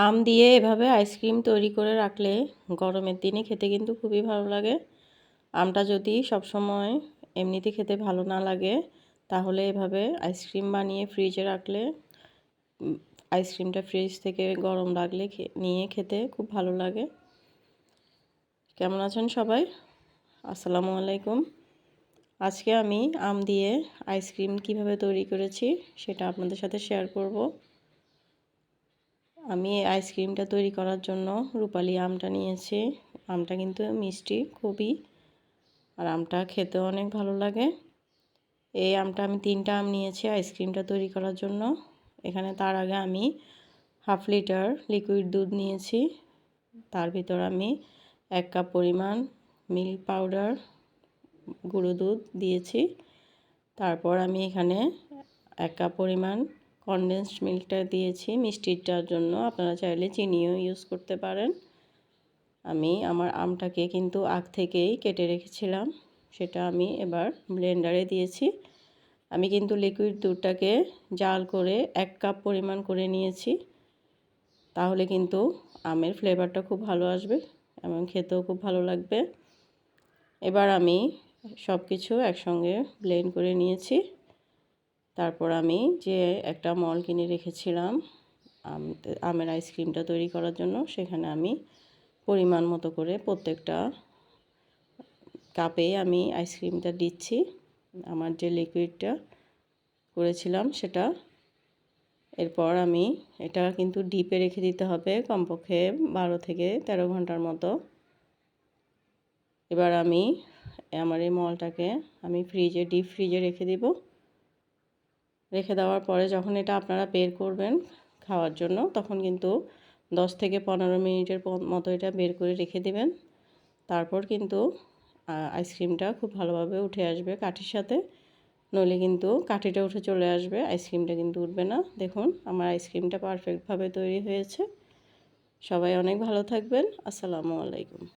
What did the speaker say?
আম দিয়ে এভাবে আইসক্রিম তৈরি করে রাখলে গরমের দিনে খেতে কিন্তু খুবই ভালো লাগে। আমটা যদি সবসময় এমনিতে খেতে ভালো না লাগে তাহলে এভাবে আইসক্রিম বানিয়ে ফ্রিজে রাখলে আইসক্রিমটা ফ্রিজ থেকে গরম লাগলে নিয়ে খেতে খুব ভালো লাগে। কেমন আছেন সবাই? আসসালামু আলাইকুম। আজকে আমি আম দিয়ে আইসক্রিম কিভাবে তৈরি করেছি সেটা আপনাদের সাথে শেয়ার করব। আমি এই আইসক্রিমটা তৈরি করার জন্য রূপালি আমটা নিয়েছি। আমটা কিন্তু মিষ্টি খুবই, আর আমটা খেতেও অনেক ভালো লাগে। এই আমটা আমি 3টা আম নিয়েছি আইসক্রিমটা তৈরি করার জন্য। এখানে তার আগে আমি 1/2 লিটার লিকুইড দুধ নিয়েছি। তার ভিতর আমি 1 কাপ পরিমাণ মিল্ক পাউডার গুঁড়ো দুধ দিয়েছি। তারপর আমি এখানে 1 কাপ পরিমাণ কনডেন্সড মিল্কটা দিয়েছি মিষ্টিটার জন্য। আপনারা চাইলে চিনিও ইউজ করতে পারেন। আমি আমার আমটাকে কিন্তু আগ থেকেই কেটে রেখেছিলাম, সেটা আমি এবার ব্লেন্ডারে দিয়েছি। আমি কিন্তু লিকুইড দুধটাকে জাল করে 1 কাপ পরিমাণ করে নিয়েছি, তাহলে কিন্তু আমের ফ্লেভারটা খুব ভালো আসবে এবং খেতেও খুব ভালো লাগবে। এবার আমি সব কিছু একসঙ্গে ব্লেন্ড করে নিয়েছি। তারপর আমি যে একটা মল কিনে রেখেছিলাম আমের আইসক্রিমটা তৈরি করার জন্য, সেখানে আমি পরিমাণ মতো করে প্রত্যেকটা কাপে আমি আইসক্রিমটা দিচ্ছি। আমার যে লিকুইডটা করেছিলাম সেটা। এরপর আমি এটা কিন্তু ডিপে রেখে দিতে হবে কমপক্ষে 12 থেকে 13 ঘন্টার মতো। এবার আমি আমার এই মলটাকে আমি ডিপ ফ্রিজে রেখে দিব। রেখে দেওয়ার পরে যখন এটা আপনারা বের করবেন খাওয়ার জন্য, তখন কিন্তু 10 থেকে 15 মিনিটের মতো এটা বের করে রেখে দিবেন। তারপর কিন্তু আইসক্রিমটা খুব ভালোভাবে উঠে আসবে কাঠির সাথে, নইলে কিন্তু কাঠিটা উঠে চলে আসবে, আইসক্রিমটা কিন্তু উঠবে না। দেখুন আমার আইসক্রিমটা পারফেক্টভাবে তৈরি হয়েছে। সবাই অনেক ভালো থাকবেন। আসসালামু আলাইকুম।